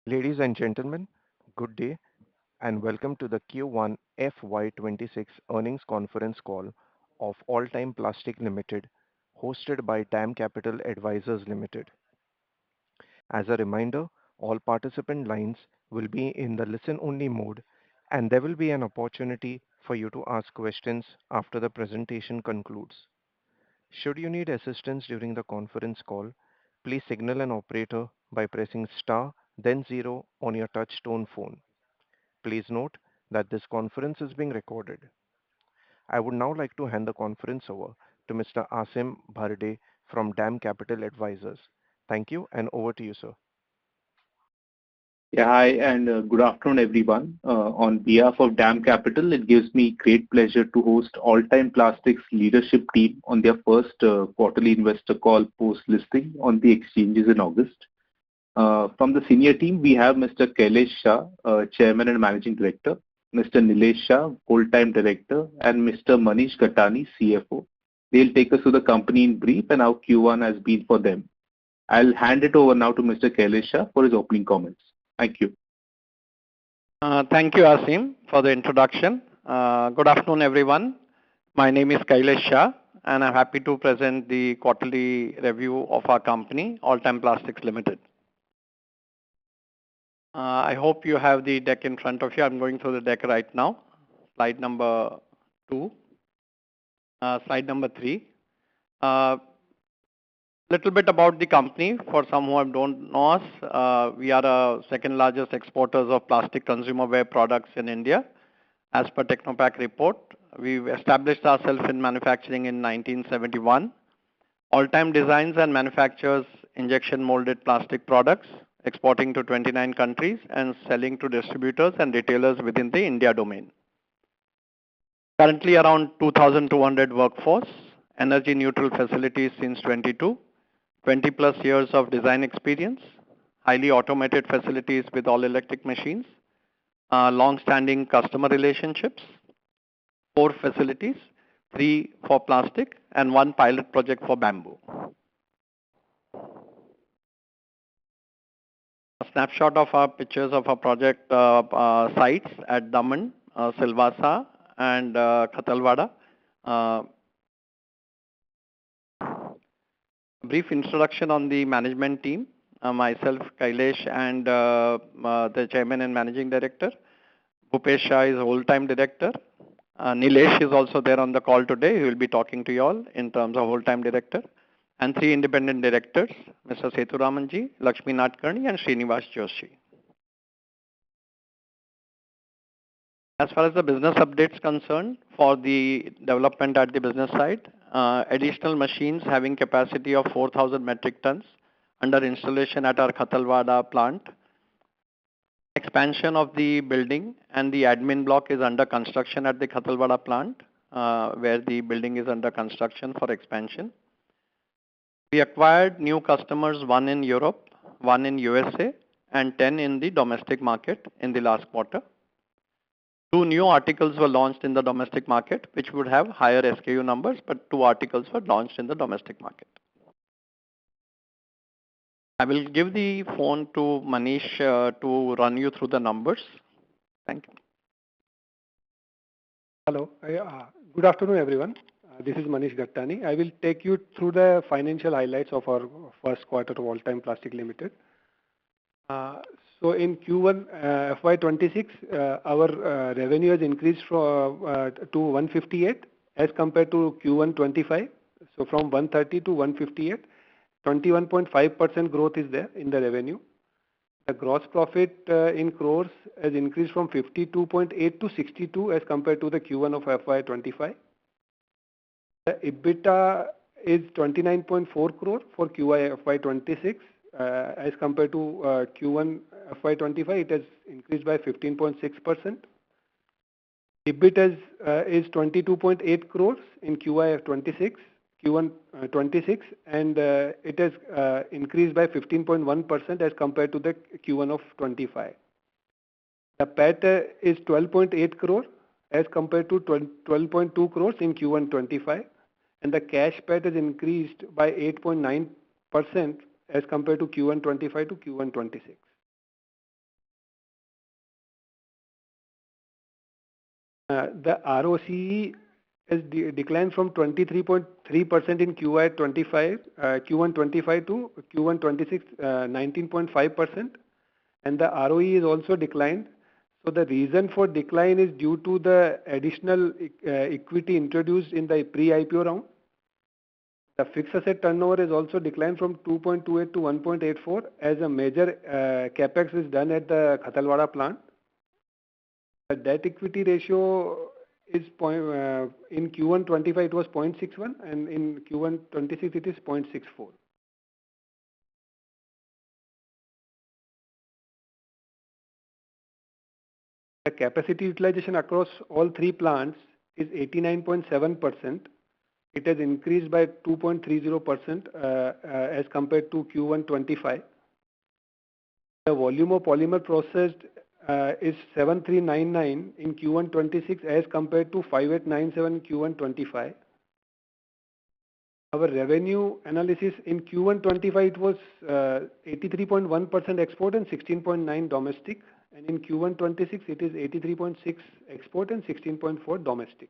Ladies and gentlemen, good day and welcome to the Q1 FY26 earnings conference call of All Time Plastic Limited, hosted by DAM Capital Advisors Limited. As a reminder, all participant lines will be in the listen only mode, and there will be an opportunity for you to ask questions after the presentation concludes. Should you need assistance during the conference call, please signal an operator by pressing star, then zero on your touch-tone phone. Please note that this conference is being recorded. I would now like to hand the conference over to Mr. Asim Bharde from DAM Capital Advisors. Thank you, and over to you, sir. Yeah, hi, and good afternoon, everyone. On behalf of DAM Capital, it gives me great pleasure to host All Time Plastics leadership team on their first quarterly investor call post-listing on the exchanges in August. From the senior team, we have Mr. Kailesh Shah, Chairman and Managing Director, Mr. Nilesh Shah, Full-Time Director, and Mr. Manish Ghatani, CFO. They'll take us through the company in brief and how Q1 has been for them. I'll hand it over now to Mr. Kailesh Shah for his opening comments. Thank you. Thank you, Asim, for the introduction. Good afternoon, everyone. My name is Kailesh Shah, and I'm happy to present the quarterly review of our company, All Time Plastics Limited. I hope you have the deck in front of you. I'm going through the deck right now. Slide number 2, slide number 3. Little bit about the company for some who don't know us. We are a second largest exporters of plastic consumer wear products in India. As per Technopack report, we've established ourselves in manufacturing in 1971. All Time designs and manufactures injection molded plastic products, exporting to 29 countries and selling to distributors and retailers within the India domain. Currently around 2,200 workforce, energy neutral facilities since 22. 20 plus years of design experience, highly automated facilities with all electric machines, long-standing customer relationships, 4 facilities, 3 for plastic and 1 pilot project for bamboo. A snapshot of our pictures of our project sites at Daman, Silvassa and Khatalwada. Brief introduction on the management team. Myself, Kailesh, and the Chairman and Managing Director. Bhupesh Shah is Whole-Time Director. Nilesh is also there on the call today. He will be talking to you all in terms of Whole-Time Director. And 3 independent directors, Mr. Seturamanji, Lakshmi Natkarni, and Srinivas Joshi. As far as the business updates concerned, for the development at the business side, additional machines having capacity of 4,000 metric tons under installation at our Khatalwada plant. Expansion of the building and the admin block is under construction at the Khatalwada plant, where the building is under construction for expansion. We acquired new customers, 1 in Europe, 1 in USA, and 10 in the domestic market in the last quarter. 2 new articles were launched in the domestic market, which would have higher SKU numbers, but 2 articles were launched in the domestic market. I will give the phone to Manish to run you through the numbers. Thank you. Hello. Good afternoon, everyone. This is Manish Ghatani. I will take you through the financial highlights of our first quarter of All Time Plastic Limited. So in Q1 FY26, our revenue has increased from to 158 as compared to Q1 25. So from 130 to 158, 21.5% growth is there in the revenue. The gross profit in crores has increased from 52.8 to 62 as compared to the Q1 of FY25. The EBITDA is 29.4 crore for QI FY26 as compared to Q1 FY25. It has increased by 15.6%. EBIT is 22.8 crores in QI F26, Q1 26, and it has increased by 15.1% as compared to the Q1 of 25. The PAT is 12.8 crore as compared to 12.2 crores in Q1 25, and the cash PAT has increased by 8.9% as compared to Q1 25 to Q1 26. The ROCE has declined from 23.3% in Q1 25 to Q1 26, 19.5%, and the ROE is also declined. So the reason for decline is due to the additional equity introduced in the pre-IPO round. The fixed asset turnover is also declined from 2.28 to 1.84 as a major capex is done at the Khatalwada plant. The debt equity ratio is in Q1 25 it was 0.61 and in Q1 26 it is 0.64. The capacity utilization across all three plants is 89.7%. It has increased by 2.30% as compared to Q1 25. The volume of polymer processed is 7399 in Q1 26 as compared to 5897 in Q1 25. Our revenue analysis in Q1 25 it was 83.1% export and 16.9 domestic, and in Q1 26 it is 83.6 export and 16.4 domestic.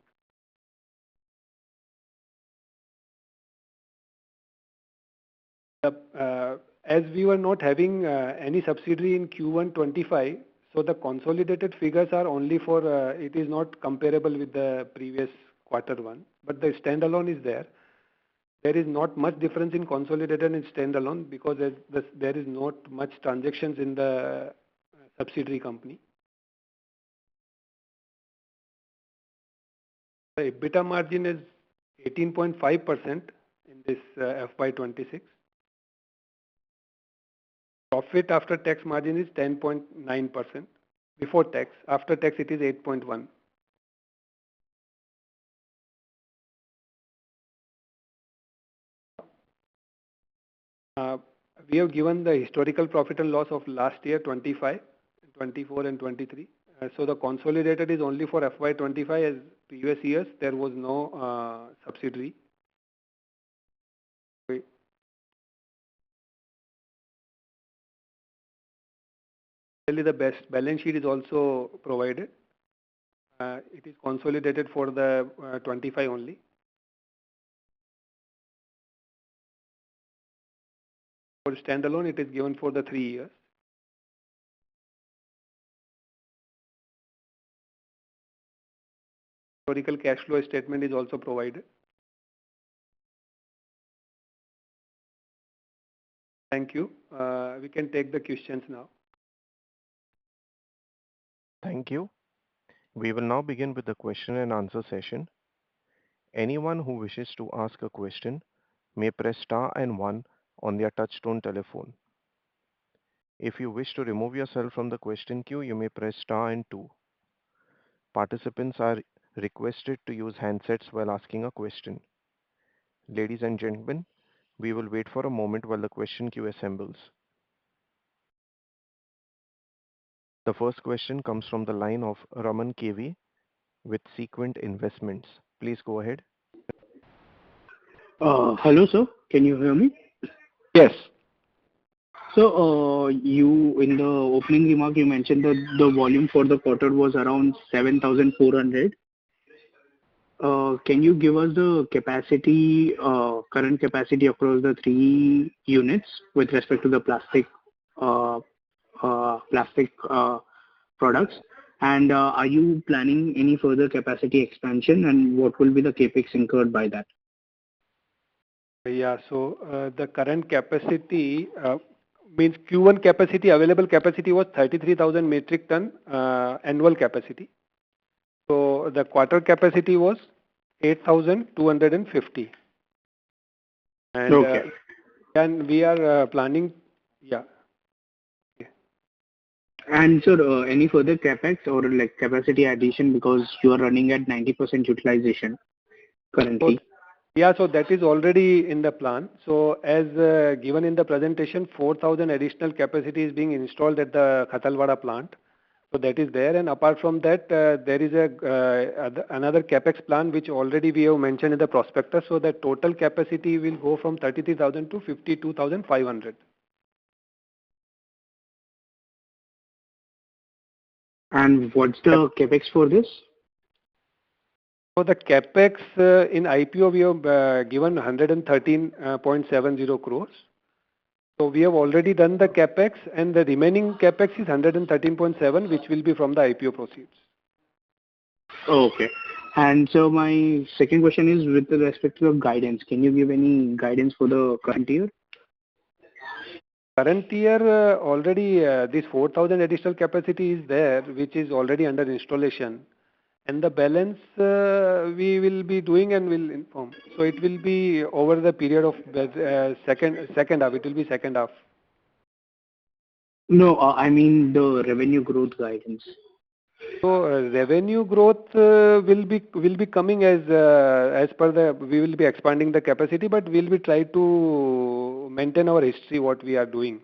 As we were not having any subsidiary in Q1 25, so the consolidated figures are only for, it is not comparable with the previous quarter one, but the standalone is there. There is not much difference in consolidated and standalone because there is not much transactions in the subsidiary company. The EBITDA margin is 18.5% in this FY26. Profit after tax margin is 10.9%. Before tax, after tax it is 8.1. We have given the historical profit and loss of last year 25, 24 and 23. So the consolidated is only for FY25 as previous years there was no subsidiary. The best balance sheet is also provided. It is consolidated for the 25 only. For standalone, it is given for the 3 years. Historical cash flow statement is also provided. Thank you. We can take the questions now. Thank you. We will now begin with the question and answer session. Anyone who wishes to ask a question may press star and one on their touchtone telephone. If you wish to remove yourself from the question queue, you may press star and two. Participants are requested to use handsets while asking a question. Ladies and gentlemen, we will wait for a moment while the question queue assembles. The first question comes from the line of Raman KV with Sequent Investments. Please go ahead. Hello, sir. Can you hear me? Yes. So, you in the opening remark you mentioned that the volume for the quarter was around 7,400. Can you give us the capacity, current capacity across the 3 units with respect to the plastic products? And are you planning any further capacity expansion, and what will be the capex incurred by that? Yeah, so the current capacity means Q1 capacity, available capacity was 33,000 metric ton annual capacity. So the quarter capacity was 8,250. And, okay. And we are planning, yeah. And sir, any further capex or like capacity addition because you are running at 90% utilization currently? So, yeah, so that is already in the plan. So as given in the presentation, 4,000 additional capacity is being installed at the Khatalwada plant. So that is there. And apart from that, there is another capex plan which already we have mentioned in the prospectus. So the total capacity will go from 33,000 to 52,500. And what's the capex for this? So the capex in IPO we have given 113.70 crores. So we have already done the capex, and the remaining capex is 113.7, which will be from the IPO proceeds. Okay. And so my second question is with respect to your guidance. Can you give any guidance for the current year? Current year already this 4,000 additional capacity is there, which is already under installation, and the balance we will be doing and will inform. So it will be over the period of second half. It will be second half. No, I mean the revenue growth guidance. So revenue growth will be coming as per the, we will be expanding the capacity, but we'll be try to maintain our history what we are doing.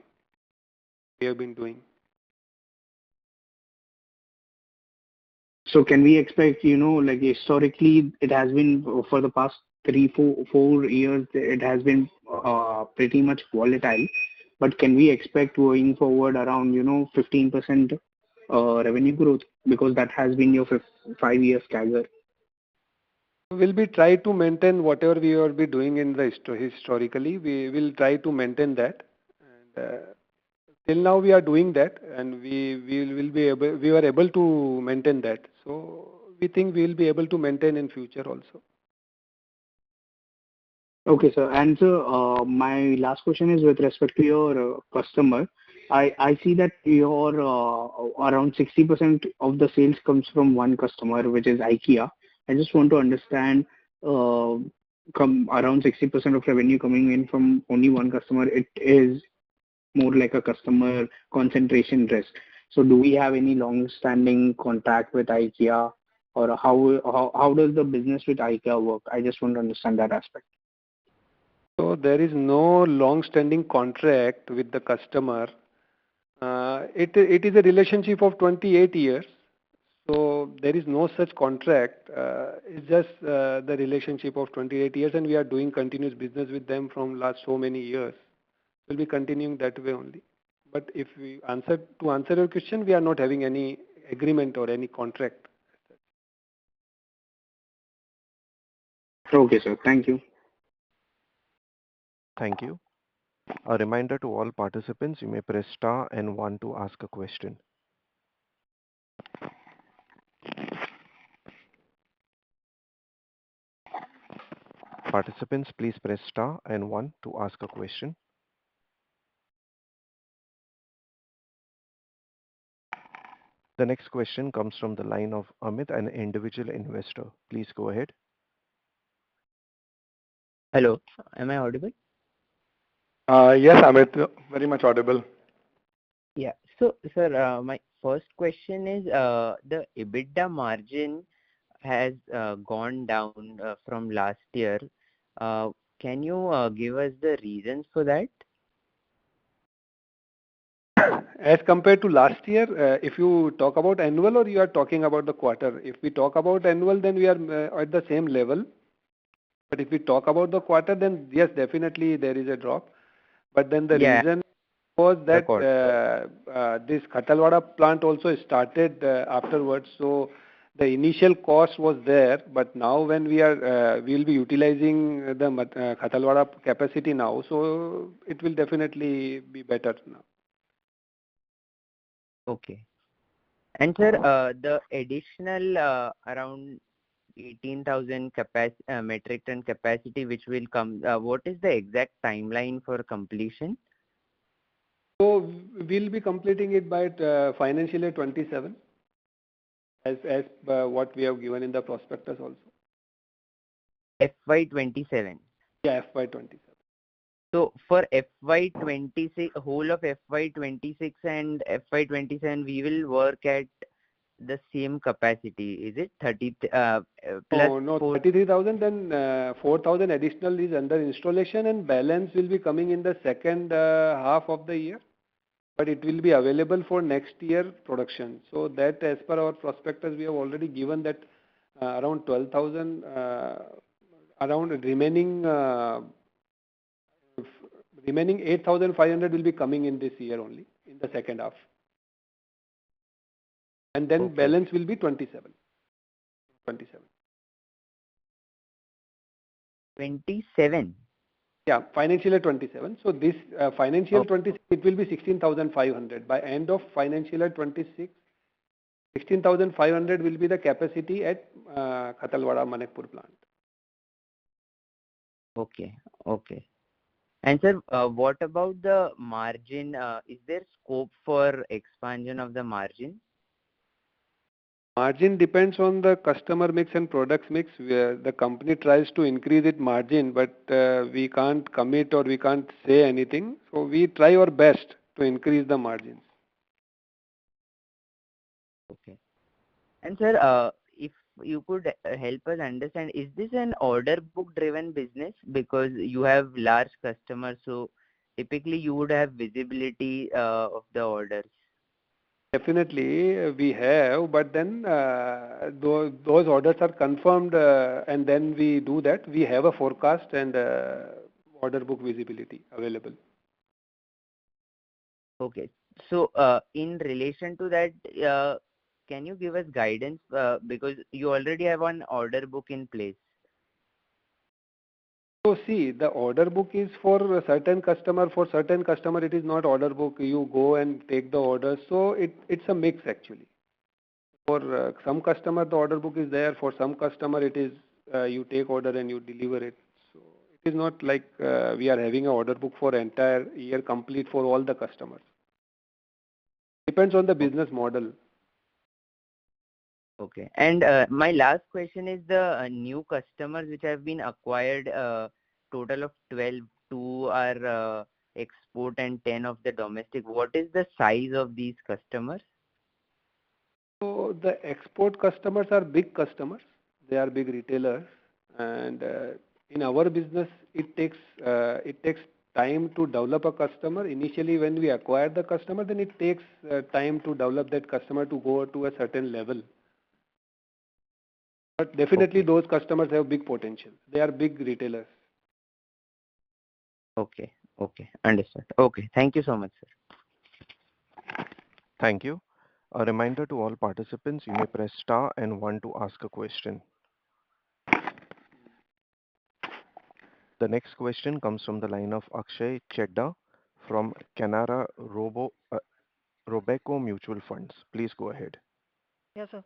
We have been doing. So can we expect, like historically, it has been for the past 3, 4 years, it has been pretty much volatile. But can we expect going forward around, 15% revenue growth? Because that has been your 5 years CAGR. We'll be try to maintain whatever we will be doing in the historically. We will try to maintain that. And, till now we are doing that, and we will be able. We were able to maintain that. So we think we will be able to maintain in future also. Okay, sir. And so, my last question is with respect to your customer. I see that your around 60% of the sales comes from one customer, which is IKEA. I just want to understand, come around 60% of revenue coming in from only one customer, it is more like a customer concentration risk. So do we have any long-standing contract with IKEA, or how does the business with IKEA work? I just want to understand that aspect. So there is no long-standing contract with the customer. It is a relationship of 28 years. So there is no such contract. It's just the relationship of 28 years, and we are doing continuous business with them from last so many years. We'll be continuing that way only. But if we answer your question, we are not having any agreement or any contract. Okay, sir. Thank you. Thank you. A reminder to all participants, you may press star and one to ask a question. Participants, please press star and one to ask a question. The next question comes from the line of Amit, an individual investor. Please go ahead. Hello, am I audible? Yes, Amit, very much audible. Yeah. So, sir, my first question is the EBITDA margin has gone down from last year. Can you give us the reasons for that? As compared to last year, if you talk about annual or you are talking about the quarter, if we talk about annual, then we are at the same level. But if we talk about the quarter, then yes, definitely there is a drop. But then the reason was that this Khatalwada plant also started afterwards. So the initial cost was there, but now when we'll be utilizing the Khatalwada capacity now, so it will definitely be better now. Okay. And sir, the additional around 18,000 metric ton capacity which will come, what is the exact timeline for completion? So we'll be completing it by financial year 27, as what we have given in the prospectus also. FY27. Yeah, FY27. So for FY26, whole of FY26 and FY27, we will work at the same capacity. Is it 30 plus? No, 33,000. Then 4,000 additional is under installation, and balance will be coming in the second half of the year. But it will be available for next year production. So that, as per our prospectus, we have already given that around 12,000, around remaining 8,500 will be coming in this year only, in the second half. And then balance will be 27. 27. Yeah, financial year 27. So this financial Okay. 26, it will be 16,500. By end of financial year 26, 16,500 will be the capacity at Khatalwada Manekpur plant. Okay. Okay. And sir, what about the margin? Is there scope for expansion of the margin? Margin depends on the customer mix and products mix. Where the company tries to increase its margin, but we can't commit or we can't say anything. So we try our best to increase the margins. Okay. And sir, if you could help us understand, is this an order book driven business? Because you have large customers, so typically you would have visibility of the orders. Definitely we have, but then those orders are confirmed, and then we do that. We have a forecast and order book visibility available. Okay. So, in relation to that, can you give us guidance? Because you already have an order book in place. So see, the order book is for a certain customer. For certain customer, it is not order book. You go and take the order. So it's a mix actually. For some customer, the order book is there. For some customer, it is you take order and you deliver it. So it is not like we are having an order book for entire year complete for all the customers. Depends on the business model. Okay. And my last question is the new customers which have been acquired, total of 12, 2 are export and 10 of the domestic. What is the size of these customers? So the export customers are big customers. They are big retailers, and in our business, it takes time to develop a customer. Initially, when we acquire the customer, then it takes time to develop that customer to go to a certain level. But definitely, Okay. those customers have big potential. They are big retailers. Okay. Okay. Understood. Okay. Thank you so much, sir. Thank you. A reminder to all participants, you may press star and one to ask a question. The next question comes from the line of Akshay Chedda from Canara Robeco Mutual Funds. Please go ahead. Yes, sir.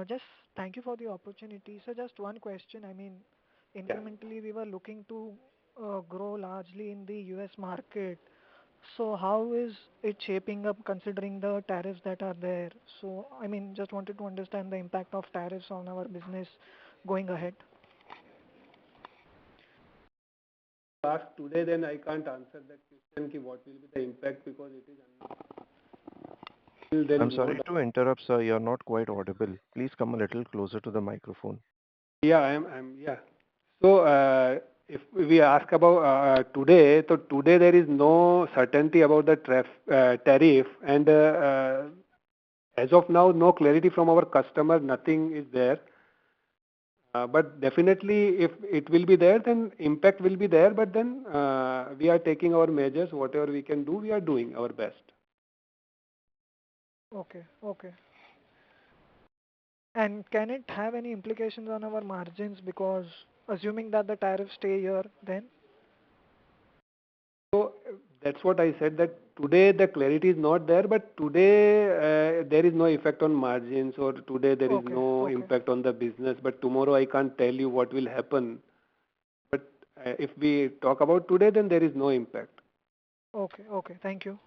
Just thank you for the opportunity. So just one question. I mean, Yeah. incrementally, we were looking to grow largely in the US market. So how is it shaping up considering the tariffs that are there? So, I mean, just wanted to understand the impact of tariffs on our business going ahead. Ask today, then I can't answer that question. What will be the impact because it is unknown. Till then, I'm no sorry doubt. to interrupt, sir. You're not quite audible. Please come a little closer to the microphone. Yeah, yeah. So, if we ask about today, so today there is no certainty about the tariff, and as of now, no clarity from our customer, nothing is there. But definitely, if it will be there, then impact will be there. But then we are taking our measures, whatever we can do, we are doing our best. Okay, okay. And can it have any implications on our margins? Because assuming that the tariffs stay here, then So that's what I said, that today the clarity is not there, but today there is no effect on margins, or today there is okay, no okay, impact on the business. But tomorrow I can't tell you what will happen. But if we talk about today, then there is no impact. okay, okay. Thank you.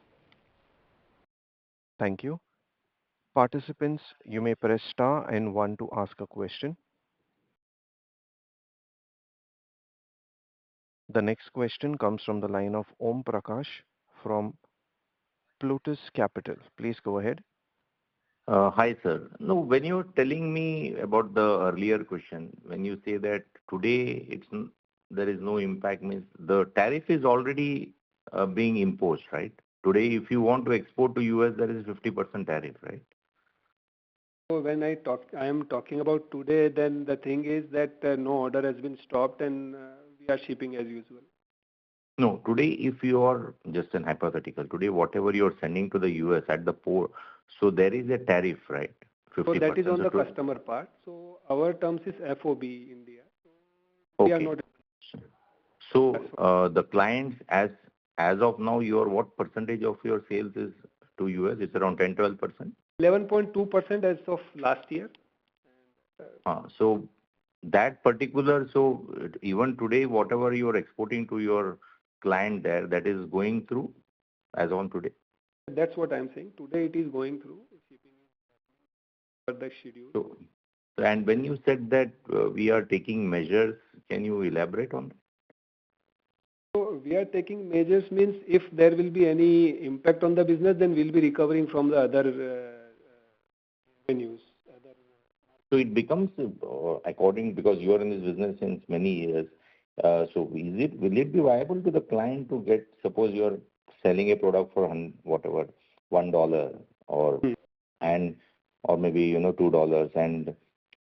Thank you. Participants, you may press star and one to ask a question. The next question comes from the line of Om Prakash from Plutus Capital. Please go ahead. Hi, sir. No, when you're telling me about the earlier question, when you say that today there is no impact, means the tariff is already being imposed, right? Today, if you want to export to US, there is 50% tariff, right? So when I am talking about today, then the thing is that no order has been stopped, and we are shipping as usual. No, today, if you are just an hypothetical, today, whatever you're sending to the US at the port, so there is a tariff, right? 50%. So that is on the So customer part. So our terms is FOB India. So we are okay. not. So the clients, as of now, what percentage of your sales is to US? It's around 10-12%. 11.2% as of last year. So that particular, so even today, whatever you are exporting to your client there, that is going through as on today. That's what I'm saying. Today it is going through shipping for the schedule. So, and when you said that we are taking measures, can you elaborate on that? So we are taking measures means if there will be any impact on the business, then we'll be recovering from the other revenues. So it becomes according, because you are in this business since many years. So will it be viable to the client to get, suppose you are selling a product for whatever $1 or or maybe $2, and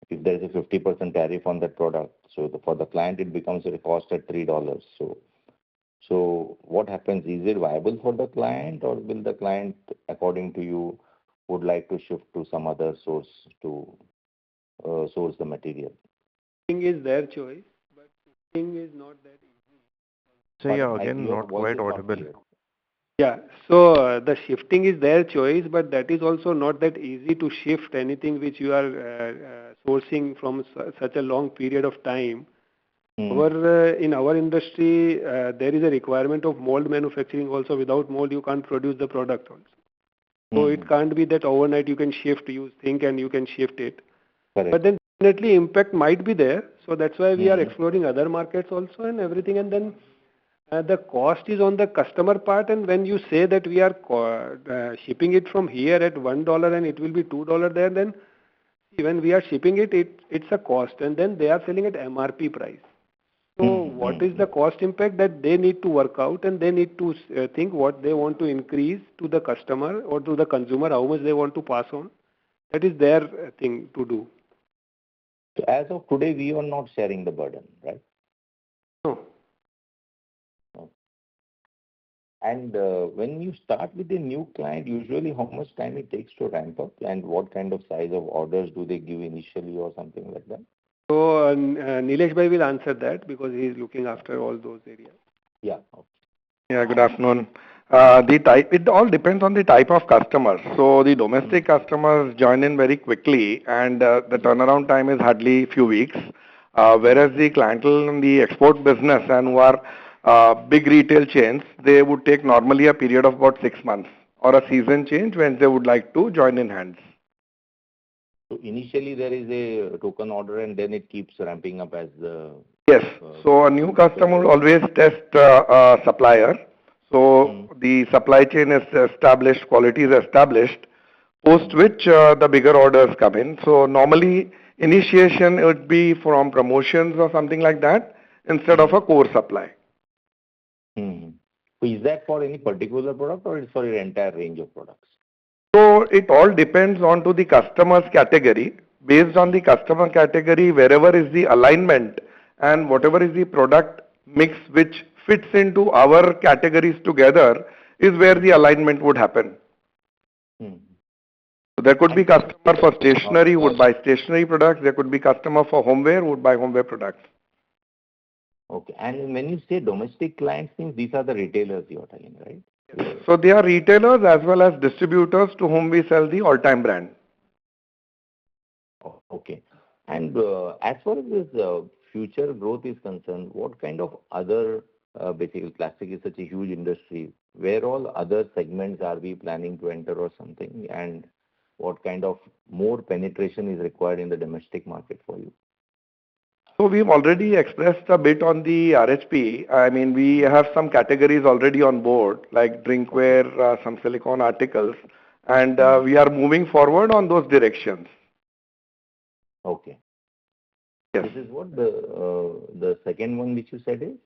if there is a 50% tariff on that product, so for the client it becomes a cost at $3. So what happens? Is it viable for the client, or will the client, according to you, would like to shift to some other source to source the material? Shipping is their choice, but shipping is not that easy. So yeah, again, not quite audible. Yeah, so the shifting is their choice, but that is also not that easy to shift anything which you are sourcing from such a long period of time. In our industry, there is a requirement of mold manufacturing also. Without mold, you can't produce the product also. So it can't be that overnight you can shift, you think and you can shift it. Correct. But then definitely impact might be there. So that's why we are exploring other markets also and everything. And then the cost is on the customer part. And when you say that we are shipping it from here at $1 and it will be $2 there, then when we are shipping it, it's a cost. And then they are selling at MRP price. So what is the cost impact that they need to work out, and they need to think what they want to increase to the customer or to the consumer, how much they want to pass on. That is their thing to do. So as of today, we are not sharing the burden, right? No. And when you start with a new client, usually how much time it takes to ramp up, and what kind of size of orders do they give initially or something like that? So Nilesh Bhai will answer that because he is looking after all those areas. Yeah. Okay. Yeah, good afternoon. It all depends on the type of customer. So the domestic customers join in very quickly, and the turnaround time is hardly few weeks. Whereas the clientele in the export business and who are big retail chains, they would take normally a period of about 6 months or a season change when they would like to join in hands. So initially there is a token order, and then it keeps ramping up as the... Yes. So a new customer will always test a supplier. So the supply chain is established, quality is established, post which the bigger orders come in. So normally initiation would be from promotions or something like that instead of a core supply. So is that for any particular product, or is it for your entire range of products? So it all depends on to the customer's category. Based on the customer category, wherever is the alignment and whatever is the product mix which fits into our categories together is where the alignment would happen. So there could be customer for stationery who would buy stationery products. There could be customer for homeware who would buy homeware products. Okay. And when you say domestic clients, means these are the retailers you are telling, right? So they are retailers as well as distributors to whom we sell the all-time brand. Okay. And as far as this future growth is concerned, what kind of other, basically plastic is such a huge industry, where all other segments are we planning to enter or something, and what kind of more penetration is required in the domestic market for you? So we've already expressed a bit on the RHP. I mean, we have some categories already on board, like drinkware, some silicone articles, and we are moving forward on those directions. Okay. Yes. This is what the second one which you said is?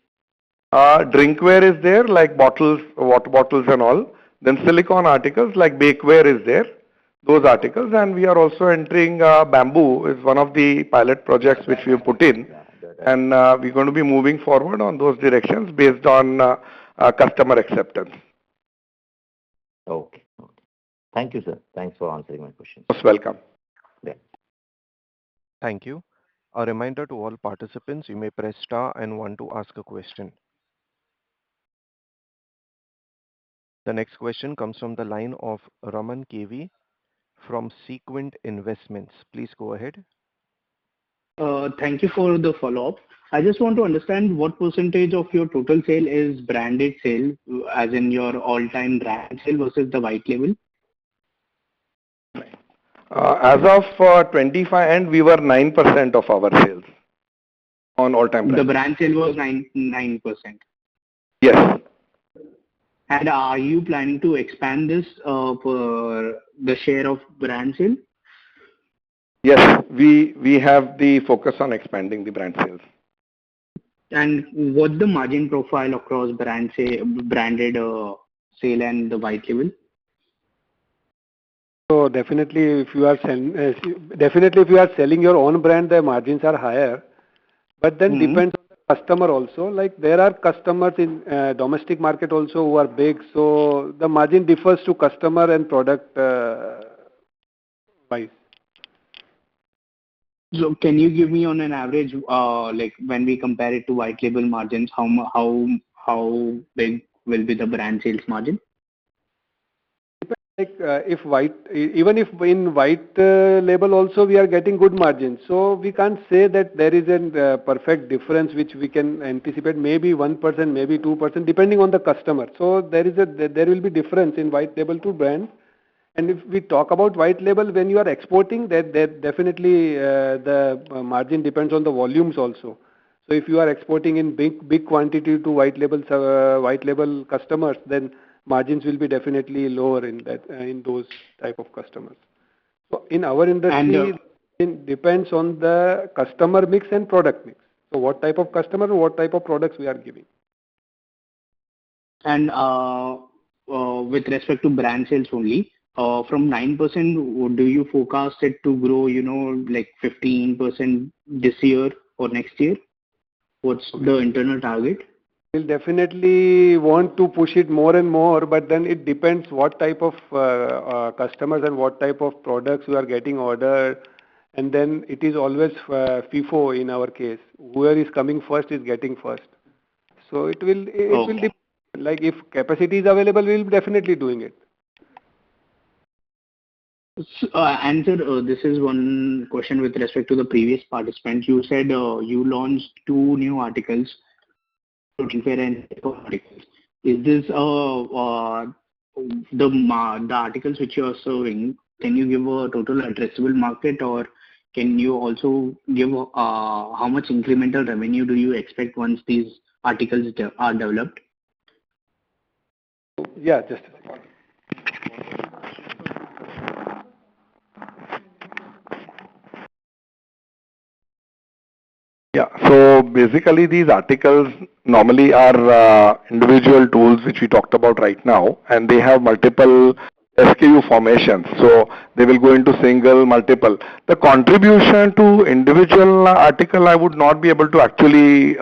Drinkware is there, like bottles, water bottles and all. Then silicone articles like bakeware is there, those articles. And we are also entering bamboo is one of the pilot projects which we have put in. And we're going to be moving forward on those directions based on customer acceptance. Okay. Okay. Thank you, sir. Thanks for answering my question. Most welcome. Yeah. Thank you. A reminder to all participants, you may press star and one to ask a question. The next question comes from the line of Raman KV from Sequent Investments. Please go ahead. Thank you for the follow-up. I just want to understand what percentage of your total sale is branded sale, as in your all-time brand sale versus the white label? As of 25 end, we were 9% of our sales on all-time The brand. brand sale was 9%. Yes. And are you planning to expand this for the share of brand sale? Yes, we have the focus on expanding the brand sales. And what's the margin profile across branded sale and the white label? So definitely, if you are selling your own brand, the margins are higher. But then depends on the customer also. Like there are customers in domestic market also who are big, so the margin differs to customer and product wise. So can you give me on an average, like when we compare it to white label margins, how big will be the brand sales margin? Like even if in white label also we are getting good margins, so we can't say that there is a perfect difference which we can anticipate. Maybe 1%, maybe 2%, depending on the customer. So there will be difference in white label to brand. And if we talk about white label, when you are exporting, that definitely the margin depends on the volumes also. So if you are exporting in big quantity to white label customers, then margins will be definitely lower in those type of customers. So in our industry, it depends on the customer mix and product mix. So what type of customer and what type of products we are giving. And with respect to brand sales only, from 9%, do you forecast it to grow, like 15% this year or next year? What's the internal target? We'll definitely want to push it more and more, but then it depends what type of customers and what type of products we are getting ordered. And then it is always FIFO in our case. Whoever is coming first is getting first. So it will depend. Like if capacity is available, we'll be definitely doing it. Sir, this is one question with respect to the previous participant. You said you launched 2 new articles, protein fair and articles. Is this the articles which you are serving? Can you give a total addressable market, or can you also give how much incremental revenue do you expect once these articles are developed? Yeah, just a second. Yeah, so basically these articles normally are individual tools which we talked about right now, and they have multiple SKU formations. So they will go into single, multiple. The contribution to individual article I would not be able to actually,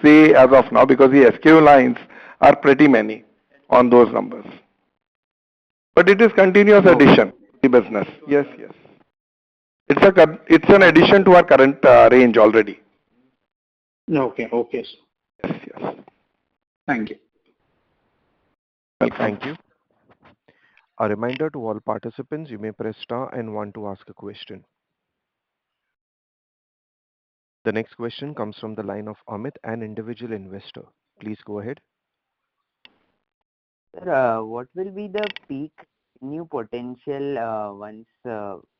say as of now, because the SKU lines are pretty many on those numbers. But it is continuous addition to the business. Yes, yes. It's an addition to our current range already. Okay. Yes, yes. Thank you. Welcome. Thank you. A reminder to all participants, you may press star and one to ask a question. The next question comes from the line of Amit, an individual investor. Please go ahead. Sir, what will be the peak new potential once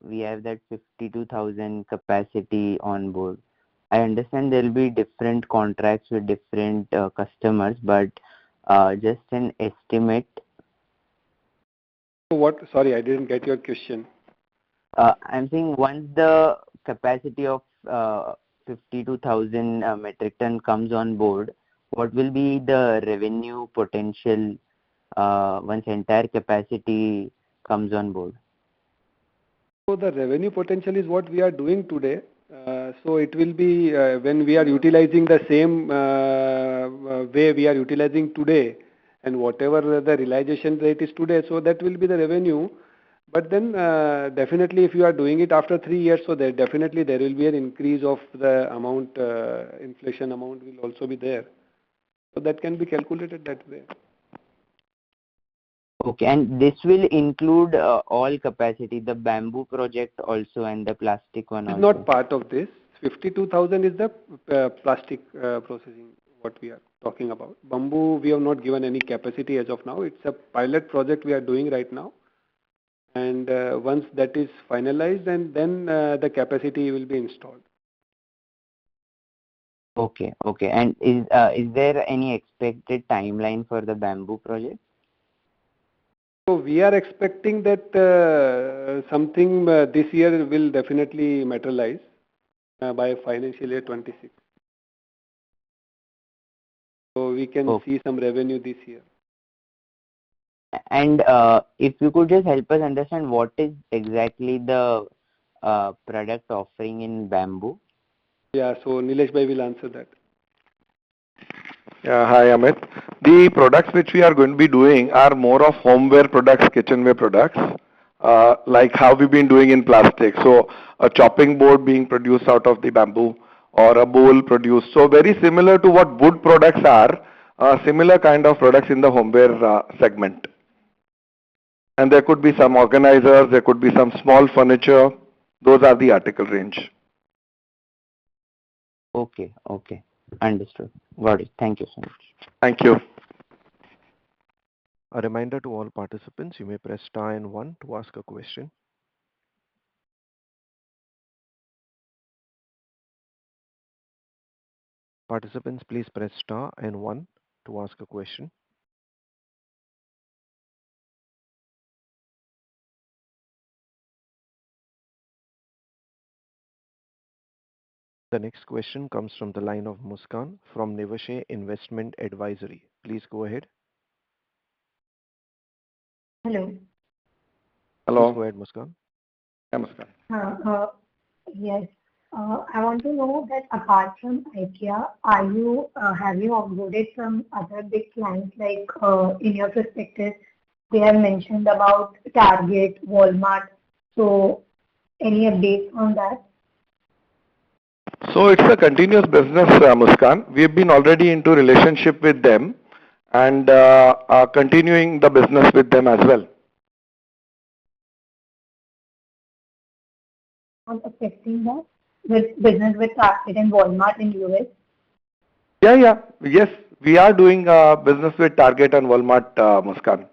we have that 52,000 capacity on board? I understand there will be different contracts with different customers, but just an estimate. Sorry, I didn't get your question. I'm saying once the capacity of 52,000 metric ton comes on board, what will be the revenue potential once entire capacity comes on board? So the revenue potential is what we are doing today. So it will be when we are utilizing the same way we are utilizing today, and whatever the realization rate is today, so that will be the revenue. But then definitely if you are doing it after 3 years, so there definitely there will be an increase of the amount, inflation amount will also be there. So that can be calculated that way. Okay, and this will include all capacity, the bamboo project also and the plastic one It's also. not part of this. 52,000 is the plastic processing what we are talking about. Bamboo, we have not given any capacity as of now. It's a pilot project we are doing right now. And once that is finalized, and then the capacity will be installed. Okay, okay. And is there any expected timeline for the bamboo project? So we are expecting that something this year will definitely materialize by financial year 26. So we can Okay. see some revenue this year. And if you could just help us understand what is exactly the product offering in bamboo? Yeah, so Nilesh Bhai will answer that. Yeah, hi Amit. The products which we are going to be doing are more of homeware products, kitchenware products, like how we've been doing in plastic. So a chopping board being produced out of the bamboo or a bowl produced. So very similar to what wood products are, similar kind of products in the homeware segment. And there could be some organizers, there could be some small furniture. Those are the article range. Okay, okay. Understood. Got it. Thank you so much. Thank you. A reminder to all participants, you may press star and one to ask a question. Participants, please press star and one to ask a question. The next question comes from the line of Muskan from Niveshaay Investment Advisory. Please go ahead. Hello. Please Hello. go ahead, Muskan. Namaskar. Yes. I want to know that apart from IKEA, have you onboarded some other big clients like in your perspective, they have mentioned about Target, Walmart. So any updates on that? So it's a continuous business, Muskan. We've been already into relationship with them and are continuing the business with them as well. On affecting that with business with Target and Walmart in US? Yes, we are doing business with Target and Walmart, Muskan.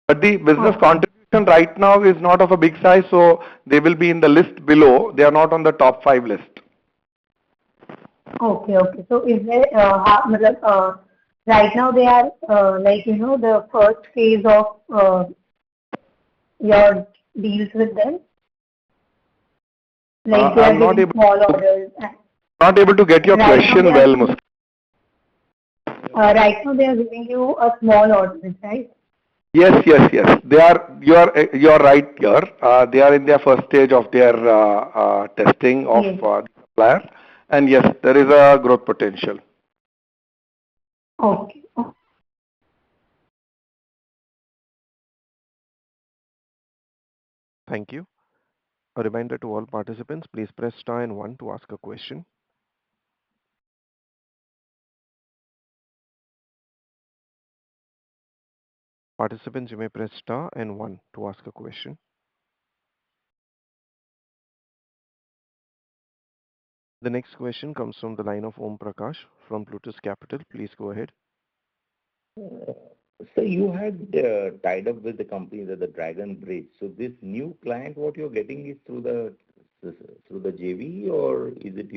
But the business contribution right now is not of a big size, so they will be in the list below. They are not on the top 5 list. Okay, okay. So is there, right now they are like, the first phase of your deals with them? Like they are I'm not giving able small orders. not able to get your Right now question they are well, giving, Muskan. right now they are giving you a small orders, right? Yes. They are. You are right here. They are in their first stage of their testing of Yes. the supplier, and yes, there is a growth potential. Okay. Thank you. A reminder to all participants, please press star and one to ask a question. Participants, you may press star and one to ask a question. The next question comes from the line of Om Prakash from Plutus Capital. Please go ahead. So you had tied up with the company at the Dragon Bridge. So this new client, what you're getting is through the JV, or is it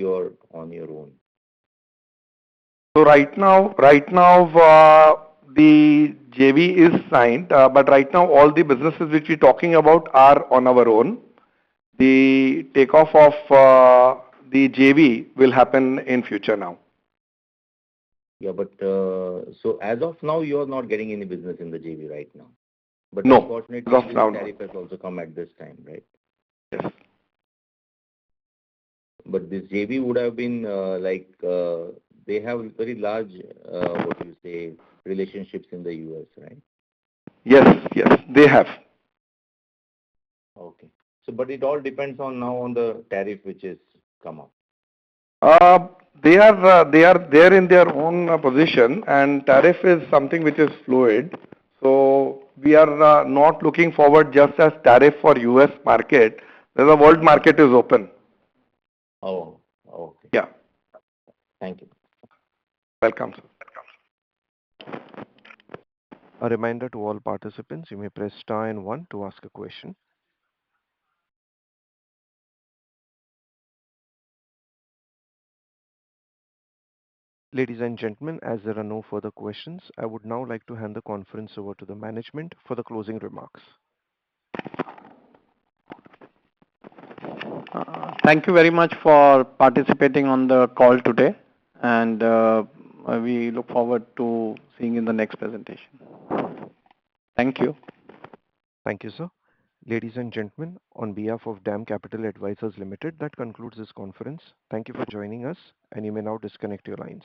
on your own? So right now, the JV is signed, but right now all the businesses which we're talking about are on our own. The takeoff of the JV will happen in future now. Yeah, but so as of now, you're not getting any business in the JV right now. But No, unfortunately, as of this now, tariff has also come at this time, right? Yes. But this JV would have been they have very large, relationships in the US, right? Yes, they have. So, but it all depends on now on the tariff which is come up. Uh, they are there in their own position, and tariff is something which is fluid. So we are not looking forward just as tariff for US market. The world market is open. Oh, okay. Yeah, Thank you. welcome, sir. A reminder to all participants, you may press star and one to ask a question. Ladies and gentlemen, as there are no further questions, I would now like to hand the conference over to the management for the closing remarks. Thank you very much for participating on the call today, and we look forward to seeing you in the next presentation. Thank you. Thank you, sir. Ladies and gentlemen, on behalf of DAM Capital Advisors Limited, that concludes this conference. Thank you for joining us, and you may now disconnect your lines.